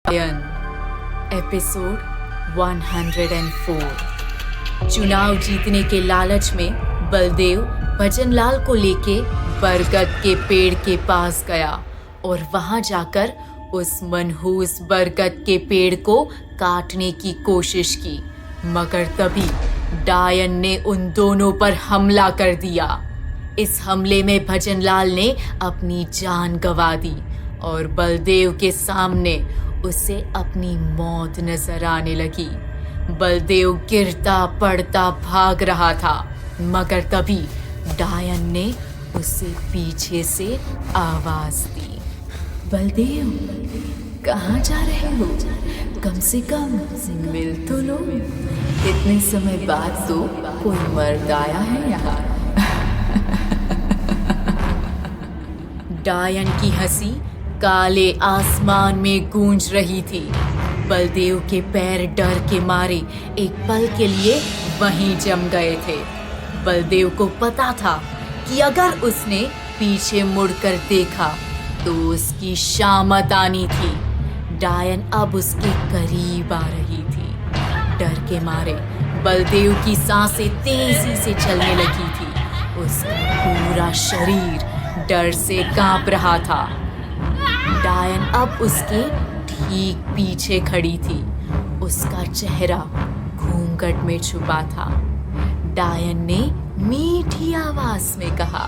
डायन एपिसोड 104। चुनाव जीतने के लालच में बलदेव भजनलाल को लेके बरगद के पेड़ के पास गया और वहां जाकर उस मनहूस बरगद के पेड़ को काटने की कोशिश की, मगर तभी डायन ने उन दोनों पर हमला कर दिया। इस हमले में भजनलाल ने अपनी जान गंवा दी और बलदेव के सामने उसे अपनी मौत नजर आने लगी। बलदेव गिरता पड़ता भाग रहा था, मगर तभी डायन ने उसे पीछे से आवाज दी। बलदेव, कहाँ जा रहे हो? कम से कम मिल तो लो। इतने समय बाद तो कोई मर्द आया है यहाँ। डायन की हंसी काले आसमान में गूंज रही थी। बलदेव के पैर डर के मारे एक पल के लिए वहीं जम गए थे। बलदेव को पता था कि अगर उसने पीछे मुड़कर देखा तो उसकी शामत आनी थी। डायन अब उसके करीब आ रही थी। डर के मारे बलदेव की सांसें तेजी से चलने लगी थी। उसका पूरा शरीर डर से कांप रहा था। डायन अब उसके ठीक पीछे खड़ी थी। उसका चेहरा घूंघट में छुपा था। डायन ने मीठी आवाज में कहा,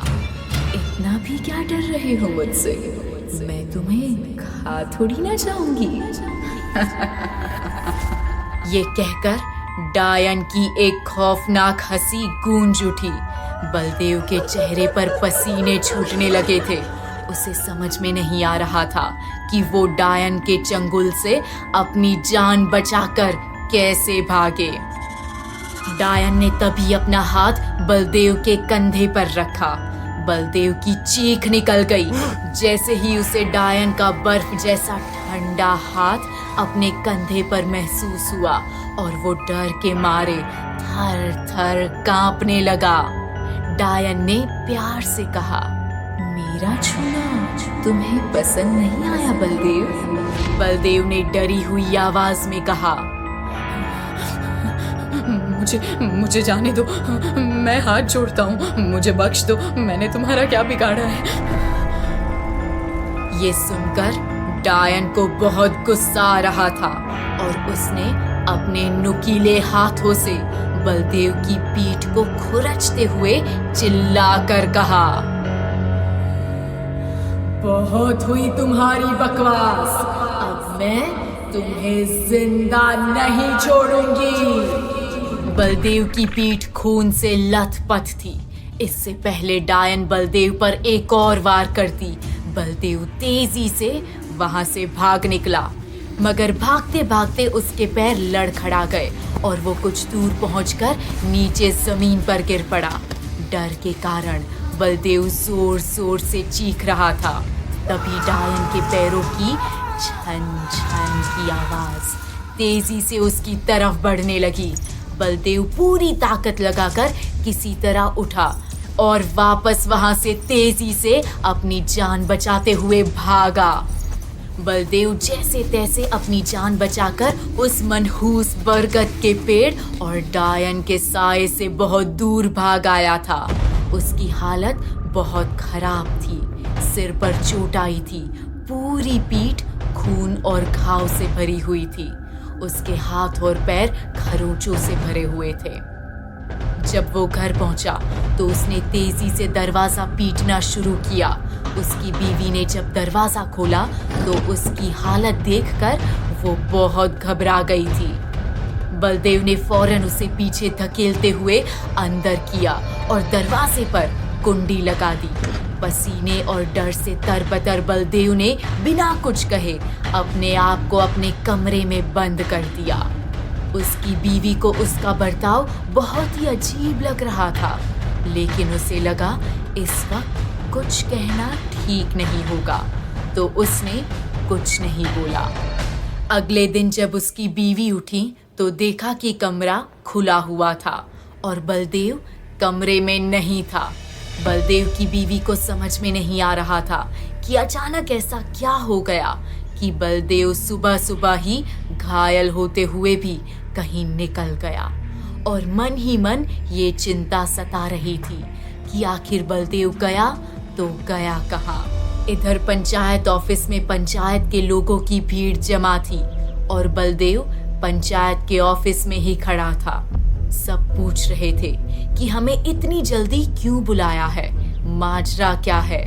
इतना भी क्या डर रहे हो मुझसे? मैं तुम्हें खा थोड़ी ना जाऊंगी। ये कहकर डायन की एक खौफनाक हंसी गूंज उठी। बलदेव के चेहरे पर पसीने छूटने लगे थे। उसे समझ में नहीं आ रहा था कि वो डायन के चंगुल से अपनी जान बचाकर कैसे भागे। डायन ने तभी अपना हाथ बलदेव के कंधे पर रखा। बलदेव की चीख निकल गई जैसे ही उसे डायन का बर्फ जैसा ठंडा हाथ अपने कंधे पर महसूस हुआ और वो डर के मारे थर थर कांपने लगा। डायन ने प्यार से कहा, मेरा छूना तुम्हें पसंद नहीं आया बलदेव? बलदेव ने डरी हुई आवाज में कहा, मुझे जाने दो। मैं हाथ जोड़ता हूँ, मुझे बख्श दो। मैंने तुम्हारा क्या बिगाड़ा है? ये सुनकर डायन को बहुत गुस्सा आ रहा था और उसने अपने नुकीले हाथों से बलदेव की पीठ को खुरचते हुए चिल्लाकर कहा, बहुत हुई तुम्हारी बकवास। अब मैं तुम्हें जिंदा नहीं छोड़ूंगी। बलदेव की पीठ खून से लथपथ थी। इससे पहले डायन बलदेव पर एक और वार करती, बलदेव तेजी से वहां से भाग निकला, मगर भागते भागते उसके पैर लड़खड़ा गए और वो कुछ दूर पहुंचकर नीचे जमीन पर गिर पड़ा। डर के कारण बलदेव जोर जोर से चीख रहा था। तभी डायन के पैरों की छन छन की आवाज तेजी से उसकी तरफ बढ़ने लगी। बलदेव पूरी ताकत लगाकर किसी तरह उठा और वापस वहां से तेजी से अपनी जान बचाते हुए भागा। बलदेव जैसे तैसे अपनी जान बचाकर उस मनहूस बरगद के पेड़ और डायन के साए से बहुत दूर भाग आया था। उसकी हालत बहुत खराब थी। सिर पर चोट आई थी। पूरी पीठ खून और घाव से भरी हुई थी। उसके हाथ और पैर खरोंचों से भरे हुए थे। जब वो घर पहुंचा तो उसने तेजी से दरवाजा पीटना शुरू किया। उसकी बीवी ने जब दरवाजा खोला तो उसकी हालत देखकर वो बहुत घबरा गई थी। बलदेव ने फौरन उसे पीछे धकेलते हुए अंदर किया और दरवाजे पर कुंडी लगा दी। पसीने और डर से तरबतर बलदेव ने बिना कुछ कहे अपने आप को अपने कमरे में बंद कर दिया। उसकी बीवी को उसका बर्ताव बहुत ही अजीब लग रहा था, लेकिन उसे लगा इस वक्त कुछ कहना ठीक नहीं होगा, तो उसने कुछ नहीं बोला। अगले दिन जब उसकी बीवी उठी तो देखा कि कमरा खुला हुआ था और बलदेव कमरे में नहीं था। बलदेव की बीवी को समझ में नहीं आ रहा था कि अचानक ऐसा क्या हो गया कि बलदेव सुबह सुबह ही घायल होते हुए भी कहीं निकल गया और मन ही मन ये चिंता सता रही थी कि आखिर बलदेव गया तो गया कहाँ। इधर पंचायत ऑफिस में पंचायत के लोगों की भीड़ जमा थी और बलदेव पंचायत के ऑफिस में ही खड़ा था। सब पूछ रहे थे कि हमें इतनी जल्दी क्यों बुलाया है, माजरा क्या है।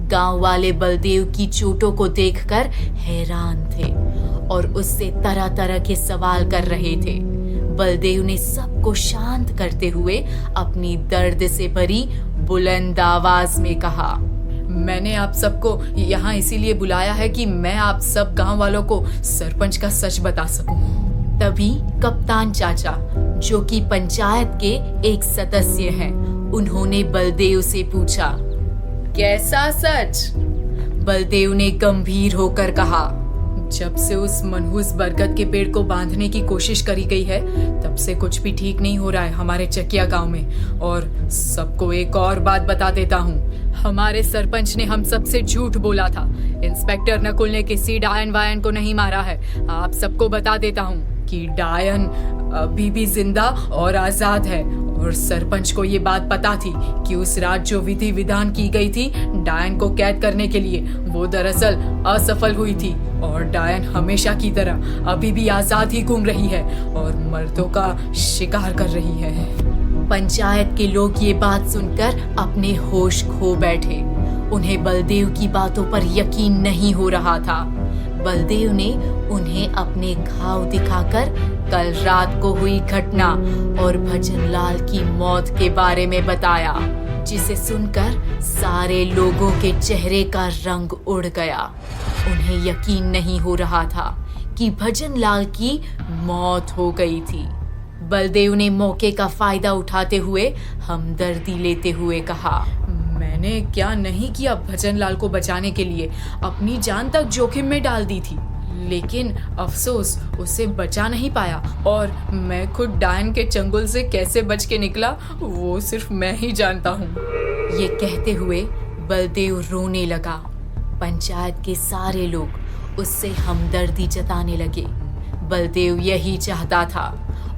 गांव वाले बलदेव की चोटों को देखकर हैरान थे और उससे तरह तरह के सवाल कर रहे थे। बलदेव ने सबको शांत करते हुए अपनी दर्द से भरी बुलंद आवाज में कहा, मैंने आप सबको यहाँ इसीलिए बुलाया है कि मैं आप सब गांव वालों को सरपंच का सच बता सकूं। तभी कप्तान चाचा, जो कि पंचायत के एक सदस्य हैं, उन्होंने बलदेव से पूछा, कैसा सच? बलदेव ने गंभीर होकर कहा, जब से उस मनहूस बरगद के पेड़ को बांधने की कोशिश करी गई है तब से कुछ भी ठीक नहीं हो रहा है हमारे चकिया गांव में। और सबको एक और बात बता देता हूँ, हमारे सरपंच ने हम सबसे झूठ बोला था। इंस्पेक्टर नकुल ने किसी डायन वायन को नहीं मारा है। आप सबको बता देता हूँ कि डायन अभी भी जिंदा और आजाद है और सरपंच को ये बात पता थी कि उस रात जो विधि विधान की गई थी डायन को कैद करने के लिए, वो दरअसल असफल हुई थी और डायन हमेशा की तरह अभी भी आजाद ही घूम रही है और मर्दों का शिकार कर रही है। पंचायत के लोग ये बात सुनकर अपने होश खो बैठे। उन्हें बलदेव की बातों पर यकीन नहीं हो रहा था। बलदेव ने उन्हें अपने घाव दिखाकर कल रात को हुई घटना और भजनलाल की मौत के बारे में बताया, जिसे सुनकर सारे लोगों के चेहरे का रंग उड़ गया। उन्हें यकीन नहीं हो रहा था कि भजनलाल की मौत हो गई थी। बलदेव ने मौके का फायदा उठाते हुए हमदर्दी लेते हुए कहा, मैंने क्या नहीं किया भजनलाल को बचाने के लिए, अपनी जान तक जोखिम में डाल दी थी, लेकिन अफसोस उसे बचा नहीं पाया और मैं खुद डायन के चंगुल से कैसे बच के निकला वो सिर्फ मैं ही जानता हूँ। ये कहते हुए बलदेव रोने लगा। पंचायत के सारे लोग उससे हमदर्दी जताने लगे। बलदेव यही चाहता था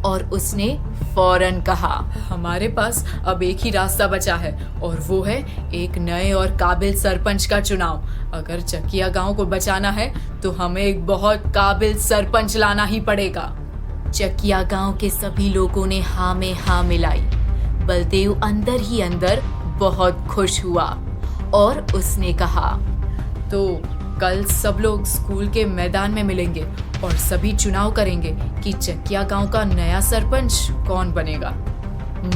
और उसने फौरन कहा, हमारे पास अब एक ही रास्ता बचा है और वो है एक नए और काबिल सरपंच का चुनाव। अगर चकिया गांव को बचाना है तो हमें एक बहुत काबिल सरपंच लाना ही पड़ेगा। चकिया गांव के सभी लोगों ने हाँ में हाँ मिलाई। बलदेव अंदर ही अंदर बहुत खुश हुआ और उसने कहा, तो कल सब लोग स्कूल के मैदान में मिलेंगे और सभी चुनाव करेंगे कि चकिया गांव का नया सरपंच कौन बनेगा।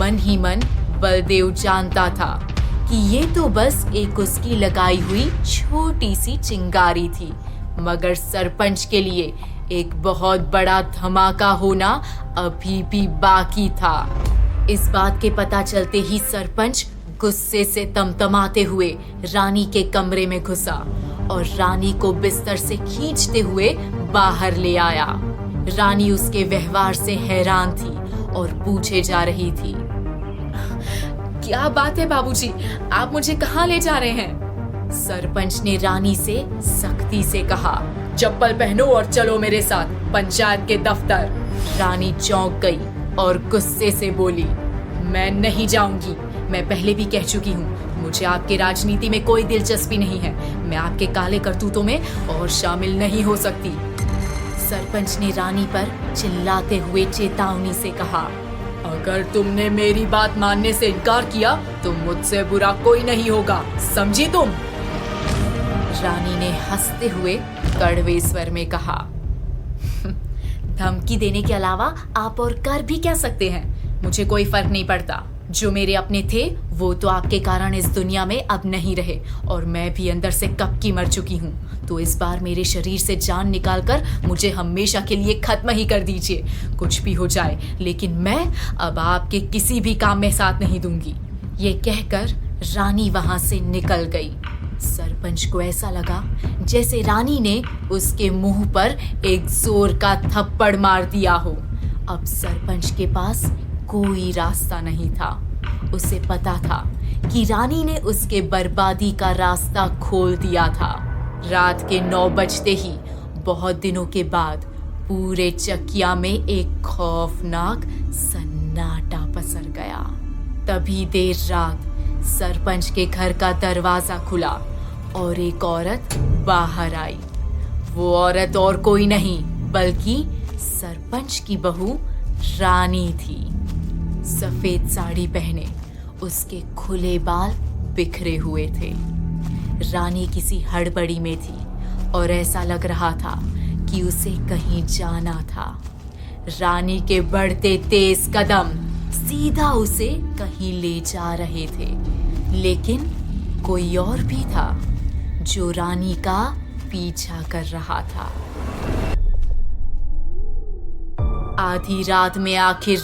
मन ही मन बलदेव जानता था कि ये तो बस एक उसकी लगाई हुई छोटी सी चिंगारी थी, मगर सरपंच के लिए एक बहुत बड़ा धमाका होना अभी भी बाकी था। इस बात के पता चलते ही सरपंच गुस्से से तमतमाते हुए रानी के कमरे में घुसा और रानी को बिस्तर से खींचते हुए बाहर ले आया। रानी उसके व्यवहार से हैरान थी और पूछे जा रही थी, क्या बात है बाबूजी, आप मुझे कहाँ ले जा रहे हैं? सरपंच ने रानी से सख्ती से कहा, चप्पल पहनो और चलो मेरे साथ पंचायत के दफ्तर। रानी चौंक गई और गुस्से से बोली, मैं नहीं जाऊंगी। मैं पहले भी कह चुकी हूँ, मुझे आपके राजनीति में कोई दिलचस्पी नहीं है। मैं आपके काले करतूतों में और शामिल नहीं हो सकती। सरपंच ने रानी पर चिल्लाते हुए चेतावनी से कहा, अगर तुमने मेरी बात मानने से इनकार किया तो मुझसे बुरा कोई नहीं होगा, समझी तुम? रानी ने हंसते हुए कड़वे स्वर में कहा, धमकी देने के अलावा आप और कर भी क्या सकते हैं? मुझे कोई फर्क नहीं पड़ता। जो मेरे अपने थे वो तो आपके कारण इस दुनिया में अब नहीं रहे और मैं भी अंदर से कब की मर चुकी हूँ। तो इस बार मेरे शरीर से जान निकालकर मुझे हमेशा के लिए खत्म ही कर दीजिए। कुछ भी हो जाए, लेकिन मैं अब आपके किसी भी काम में साथ नहीं दूंगी। ये कहकर रानी वहां से निकल गई। सरपंच को ऐसा लगा जैसे रानी ने उसके मुंह पर एक जोर का थप्पड़ मार दिया हो। अब सरपंच के पास कोई रास्ता नहीं था। उसे पता था कि रानी ने उसके बर्बादी का रास्ता खोल दिया था। रात के 9 बजते ही बहुत दिनों के बाद पूरे चकिया में एक खौफनाक सन्नाटा पसर गया। तभी देर रात सरपंच के घर का दरवाजा खुला और एक औरत बाहर आई। वो औरत और कोई नहीं बल्कि सरपंच की बहू रानी थी। सफेद साड़ी पहने, उसके खुले बाल बिखरे हुए थे। रानी किसी हड़बड़ी में थी और ऐसा लग रहा था कि उसे कहीं जाना था। रानी के बढ़ते तेज कदम सीधा उसे कहीं ले जा रहे थे, लेकिन कोई और भी था जो रानी का पीछा कर रहा था। आधी रात में आखिर